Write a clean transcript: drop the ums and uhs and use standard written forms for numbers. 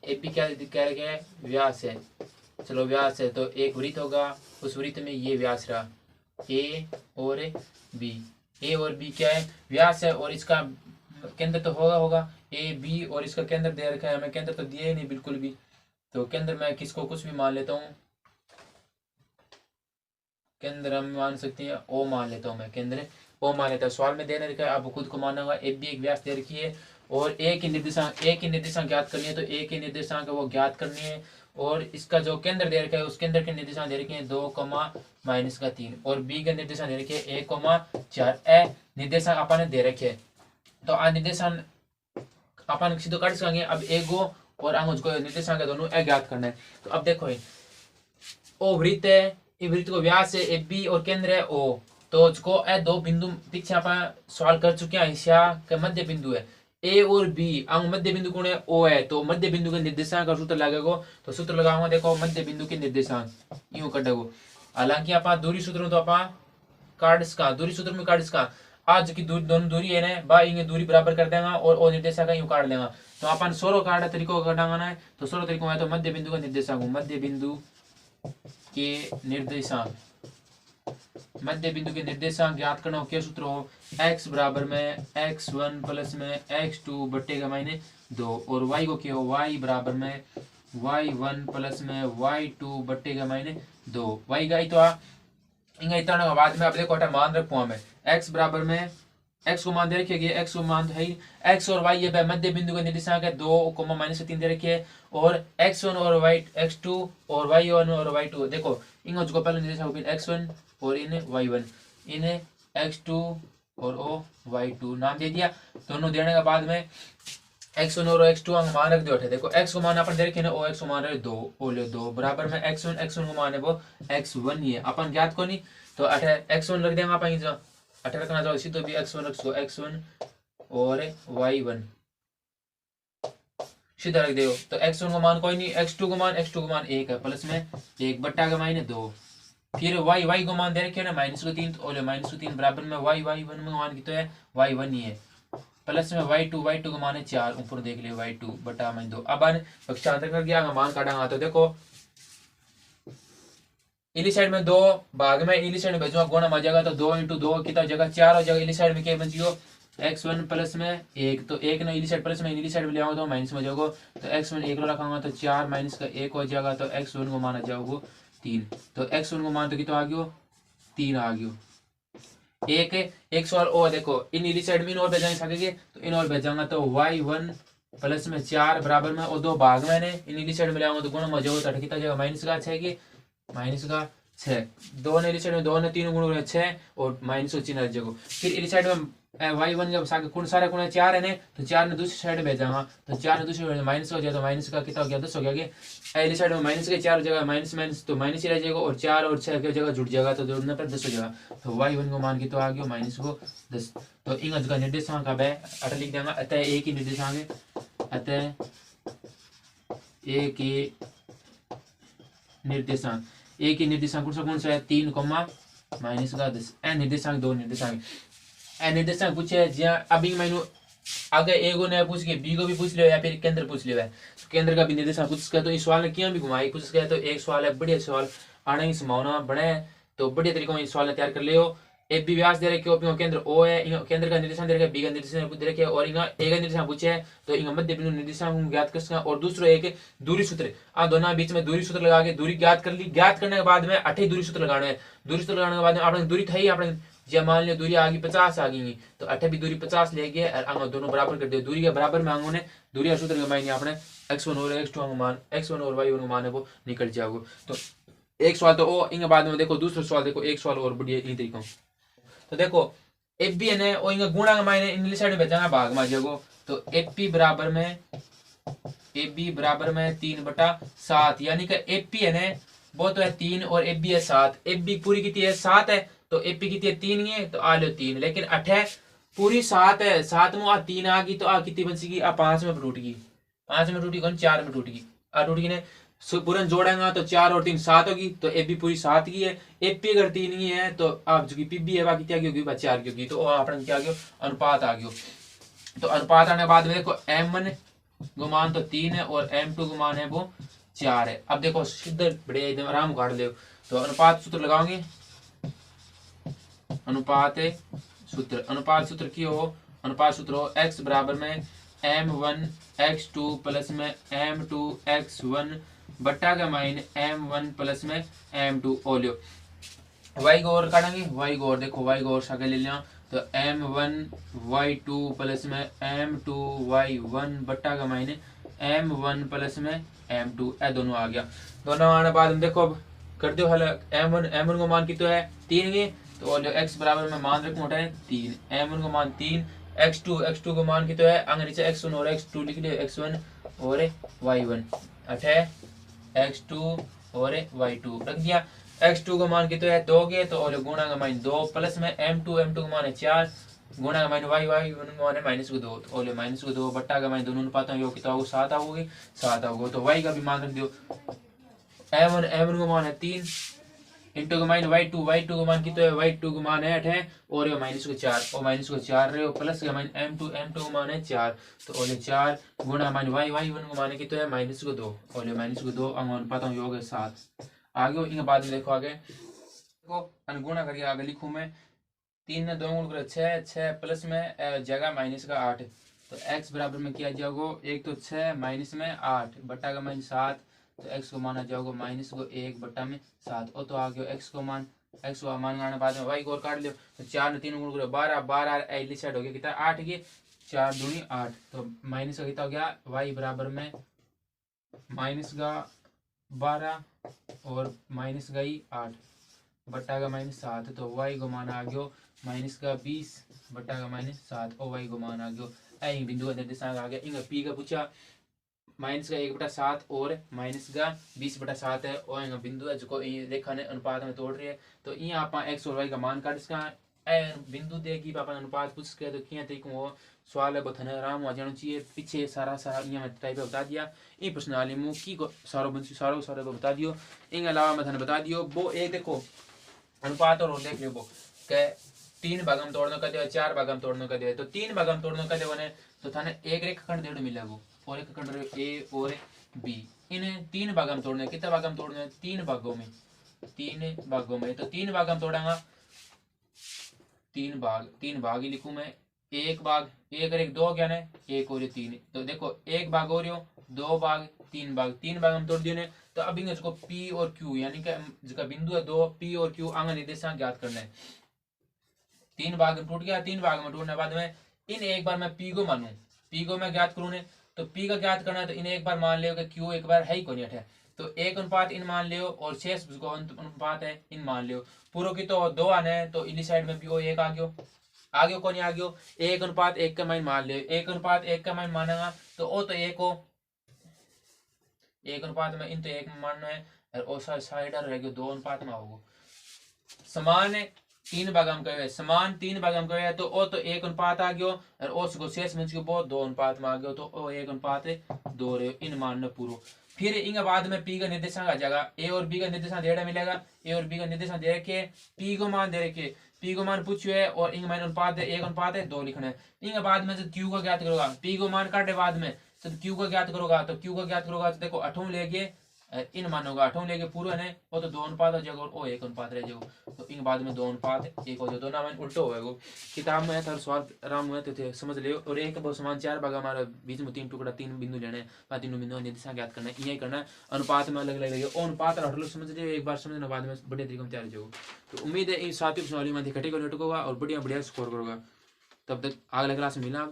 A B क्या कह रहे हैं, व्यास है। चलो व्यास है तो एक वृत्त होगा, उस वृत्त में ये व्यास रहा ए और बी। ए और बी क्या है, व्यास है, और इसका केंद्र तो होगा ए बी, और इसका केंद्र दे रखा है हमें, केंद्र तो दिया ही नहीं बिल्कुल भी। तो केंद्र मैं किसको कुछ भी मान लेता हूँ, केंद्र हम मान सकते हैं ओ मान लेता हूँ मैं, केंद्र ओ मान लेता हूँ। सवाल में देने रखा है, आपको खुद को मानना होगा। ए बी एक व्यास दे रखी है और ए की निर्देशांक ज्ञात करनी है, तो ए की निर्देशांक वो ज्ञात करनी है। और इसका जो केंद्र दे रखा है उस केंद्र के निर्देशांक दे रखे हैं 2, -3, और बी के निर्देशांक दे रखे हैं 1, 4। निर्देशांक अपन दे रखे, तो आ निर्देशांक अपन सीधो काट सकेंगे। अब ए गो और आंगुज को निर्देशांक दोनों ज्ञात करना है। तो अब देखो ओ वृत्त है, ये वृत्त को व्यास है ए बी और केंद्र है ओ, तो उसको ए दो बिंदु पीछे अपन सवाल कर चुके हैं, हिस्सा के मध्य बिंदु है ए और बी, अंग मध्य बिंदु कौन है ओ है, तो मध्य बिंदु के निर्देशांक का सूत्र लगेगा। तो सूत्र लगाऊंगा, देखो मध्य बिंदु के निर्देशांक यूं कटेगो। हालांकि आप दूरी सूत्र तो आप काट सका, दूरी सूत्र में काट सका, आज की दूरी दोनों दूरी है ना बा, इंगे दूरी बराबर कर देगा और ओ निर्देशांक यूं काट लेगा। तो अपन 16 काटा तरीकों का काटांगा ना, तो 16 तरीकों है। तो मध्य बिंदु का निर्देशांक, मध्य बिंदु के निर्देशांक, मध्य बिंदु के निर्देशांक ज्ञात करना हो, क्या सूत्र हो, x बराबर में x1 प्लस में x2 बटेगा -2, और y को क्या हो, y बराबर में y1 प्लस में y2 बटेगा -2। y का तो इंगा इतना बाद में आप देखो मान रखो हमें x बराबर में, x को मान दे रखिए, x को मान है x और y, ये मध्य बिंदु का निर्देशांक है 2, -3 दे रखिए, और x1 और x2 और y1 और y2 देखो इंगा जो पहले निर्देशांक x1 और इन्हें y1, इन्हें x2 और ओ y2 नाम दे दिया। दोनों देने के बाद में x1 और x2 अंग मान रख दो। देखो x को मान अपन दे रखे ना, ओ x को मान रहे 2, ओ ले 2 बराबर में x1 को मान है वो x1 ही है, अपन ज्ञात को नहीं, तो x1 रख देंगे अपन, जो 18 रखना चाहो इसी, तो भी x1 रख दो, x1 और y1 सीधा रख दो। तो x1 को मान कोई नहीं, x2 को मान 1 है, प्लस में 1 बट्टा का -2, फिर y को मान दे रखे ना -3, तो -3 बराबर में y1 में मान की तो है y1 ही है, प्लस में y2 को मान है 4, ऊपर देख लियो y2 बटा -2। अब पक्षांतर कर दिया, मान काटा, तो देखो इली साइड में 2 भाग में इली साइड में भेजूंगा, गुणा आ जाएगा, तो 2 × 2 कितना जगह 4 हो जाएगा। इली साइड में क्या बचियो x1 प्लस में 1, तो 1 ना इली साइड प्लस में इली साइड में ले आओ तो माइनस में जाओगे, तो x1 1 रखाऊंगा तो 4 माइनस का 1 हो जाएगा, तो x1 को माना जाओगे 3, तो x1 को मान तो कितना आ गयो 3 आ गयो। एक सवाल और देखो, इन इली साइड में इन और भेजाएंगे सकेंगे, तो इन और भेजाऊंगा, तो y1 प्लस में 4 बराबर में, और 2 भाग में ने इन इली साइड में ले आऊंगा तो गुणा में जाओगे, तो कितना जाएगा माइनस का 6 की -6, 2 ने इली साइड में 2 ने 3 गुण 6 और माइनस को चिन्ह रख। फिर इली साइड में y1 जब सारे गुण 4 है ने, तो 4 ने दूसरी साइड भेजाऊंगा, तो 4 ने दूसरी साइड माइनस हो जाए, तो माइनस का कितना हो गया 10 हो गया कि इली साइड में माइनस के 4 हो जाएगा, माइनस तो माइनस ही रह जाएगा, और 4 और 6 की जगह जुड़ जाएगा, तो जुड़ने पर 10 हो जाएगा। तो y1 को मान के तो आ गया -10। तो इन का निर्देशांक अब है 8 लिख देंगे, अतः एक ही निर्देशांक है, अतः एक ही निर्देशांक, एक ही निर्देशांक कौन सा है 3, -10। निर्देशांक 2 निर्देशांक निर्देशांक पूछे जहाँ अभी मैंने आगे ए को ने पूछ के बी को भी पूछ लिया, या फिर केंद्र पूछ लिया है, तो केंद्र का भी निर्देशांक पूछ गया, तो इस सवाल ने क्या भी घुमाई पूछ गया, तो एक सवाल है बढ़िया सवाल आने की संभावना बने, तो बढ़िया तरीकों में सवाल तैयार कर लियो। ए बी व्यास दे रखे हो, केंद्र ओ है, केंद्र का निर्देशांक दे रखे, बी का निर्देशांक दे रखे, और इनका ए का निर्देशांक पूछे है, तो इनका मध्य बिंदु निर्देशांक ज्ञात कर सका। और दूसरा एक दूरी सूत्र, दोनों बीच में दूरी सूत्र लगा के दूरी ज्ञात कर ली। ज्ञात करने के बाद में 8 दूरी सूत्र लगाना है, दूरी सूत्र लगाने के बाद में आपने दूरी थी आपने जब मान लिया दूरी आ गई 50 आ गई, तो 8 भी दूरी 50 ले गए, और दोनों बराबर कर दिए, दूरी के बराबर में आंगों ने दूरी सूत्र के मायने आपने x1 और x2 मान, x1 और y1 मान है वो निकल जाओगे। तो एक सवाल तो ओ इनके बाद में देखो, दूसरा सवाल देखो, एक सवाल और बढ़िया इन तरीकों, तो देखो एफ बी है और इनका गुणा के मायने इन साइड में भेजा भाग में जाओगे, तो एफ पी बराबर में एफ बी बराबर में 3/7, यानी कि एफ पी है ना वो तो है 3 और एफ बी है 7, एफ बी पूरी कितनी है 7 है, तो एफ पी कितनी है 3 ही है, तो आ लो 3, लेकिन 8 है पूरी 7 है, 7 में 3 आ गई, तो आ कितनी बचेगी, 5 में टूट गई, 5 में टूटी कौन 4 में टूट गई, टूट गई ने पूरन जोड़ेगा तो 4 और 3 7 होगी, तो एफ बी पूरी 7 की है, एफ पी अगर 3 ही है, तो आप जो पी बी है बाकी क्या होगी 4 की होगी, तो आपने क्या गयो अनुपात आ गयो। तो अनुपात आने के बाद में देखो m1 गुमान तो 3 है और m2 गुमान है वो 4 है। अब देखो सीधे बढ़िया एकदम आराम काट ले। तो अनुपात सूत्र लगाओगे, अनुपात सूत्र की हो, अनुपात सूत्र हो x बराबर में m1 x2 प्लस में m2 x1 बट्टा का माइन m1 प्लस में m2 ओलियो। y को और काटेंगे, y को और देखो y को और शाखा ले लिया तो m1 y2 प्लस में m2 y1 बट्टा का माइन m1 प्लस में m2 ए दोनों आ गया। दोनों आने बाद में देखो अब कर दो हल। m1 को मान कितना है 3 के, तो जो x बराबर में मान रखो है 3, m1 को मान 3, x2 को मान कितना है आगे नीचे x1 और x2 लिख लियो, x1 और y1 अठे x2 और y2 रख दिया। x2 को मान कितना है 2 के, तो और गुणा का मान 2 प्लस में m2 को मान है 4 गुणा का मान y1 को मान है माइनस को 2, तो और माइनस को 2 बट्टा का मान दोनों अनुपातों योग कितना होगा 7 आओगे 7 आओगे। तो y का भी मान रख दियो, m1 को मान है 3 इंटू का मान y2 को मान कितना है y2 को मान है 8 और ये माइनस को 4 और माइनस को 4 रहे हो प्लस का मान m2 को मान है 4, तो और 4 गुणा मान y1 को मान कितना है माइनस को 2 और ये माइनस को 2 अनुपातों योग है 7। आगे इनके बाद में देखो आगे को अनुगुणा करके आगे लिखूं मैं 3 ने 2 गुण कर 6 प्लस में जगह माइनस का 8, तो x बराबर में किया जाओगे एक तो 6 माइनस में 8 बट्टा का मान 7, तो x को माना जाओगे माइनस को 1 बट्टा में 7 और तो आ गया x को मान आने बाद में y को और काट लियो, तो 4 ने 3 गुण कर 12 एली साइड हो गया कितना 8 के 4 दूनी 8, तो माइनस का कितना हो गया y बराबर में माइनस का 12 और माइनस का ही 8 बट्टा का माइनस 7, तो y को मान आ गयो माइनस का 20 बट्टा का माइनस 7 और y को मान आ गयो ऐ बिंदु निर्देशांक आ गया। इंगा p का पूछा माइनस का 1/7 और माइनस का 20/7 है और इंगा बिंदु है जो रेखा ने अनुपात में तोड़ रही है, तो यहाँ आप x और y का मान काट इसका बिंदु देगी पापा अनुपात पूछ के तो किया तरीकों वो सवाल है बथने आराम हो जाना चाहिए। पीछे सारा यहाँ मैं टाइप बता दिया ये प्रश्नावली मुँह की को सारो को बता दियो। इन अलावा मैं थाने बता दियो वो एक देखो अनुपात और देख लो वो के 3 भाग में तोड़ने का दे 4 भाग में तोड़ने का दे, तो 3 भाग में तोड़ने का दे बने तो थाने एक रेखाखंड देड़ मिलेगा वो और एक खंड ए और बी। इन्हें 3 भाग में तोड़ने कितने भाग में तोड़ने 3 भागों में तो 3 भाग में तोड़ांगा 3 भाग ही लिखूं मैं, एक भाग एक और एक 2 क्या है 1 और 3, तो देखो 1 भाग हो रही हो 2 भाग 3 भाग हम तोड़ दिए ने। तो अब इसको P और Q यानी कि जिसका बिंदु है 2 P और Q आंग निर्देशांक ज्ञात करना है। 3 भाग में टूट गया, 3 भाग में टूटने बाद में इन एक बार मैं P को मानूं, P को मैं ज्ञात करूं ने, तो P का ज्ञात करना है तो इन एक बार मान लियो कि Q एक बार है ही कोई है, तो 1 अनुपात इन मान लियो और शेष अनुपात है इन मान लियो। पूरा की तो 2 आने हैं तो इली साइड में भी वो 1 आ गयो कौन आ गयो 1 अनुपात 1 का मान मान लियो, 1 अनुपात 1 का मान मानेगा तो वो तो 1 हो 1 अनुपात में इन तो 1 में मानना है और साइड रह गयो 2 अनुपात में होगा। समान 3 भाग हम कहे समान 3 भाग हम कहे तो ओ तो 1 अनुपात आ गयो और ओ को शेष में को बहुत 2 अनुपात में आ गयो, तो ओ 1 अनुपात 2 रहे इन मान पूरो। फिर इनके बाद में P का निर्देशांक आ जाएगा, A और B का निर्देशांक देड़ा मिलेगा, A और B का निर्देशांक दे रखे P को मान दे रखे P को मान पूछो है और इनका मान अनुपात है 1 अनुपात 2 लिखना है। इनके बाद में से Q का ज्ञात करोगा, P को मान काटे बाद में तो Q का ज्ञात करोगा, तो Q का ज्ञात करोगा तो देखो 8 लेके इन मानोगा 8 लेके पूरा है वो तो 2 अनुपात हो जाएगा और वो 1 अनुपात रह जाएगा, तो इन बाद में 2 अनुपात 1 हो जाएगा, दोनों में उल्टो होएगा। किताब में था सवाल आराम हुए तो समझ लियो। और एक बहुत समान 4 भाग हमारे बीच में 3 टुकड़ा 3 बिंदु लेने हैं, 3 बिंदु निर्देशांक ज्ञात करना है, यही करना है अनुपात में अलग अलग लगेगा और अनुपात हट लो समझ लियो एक बार समझने बाद में बढ़िया तरीके में तैयार हो जाएगा। तो उम्मीद है इन 7 प्रश्नावली में इकट्ठे कर लटकोगा और बढ़िया स्कोर करोगा। तब तक अगले क्लास में मिला।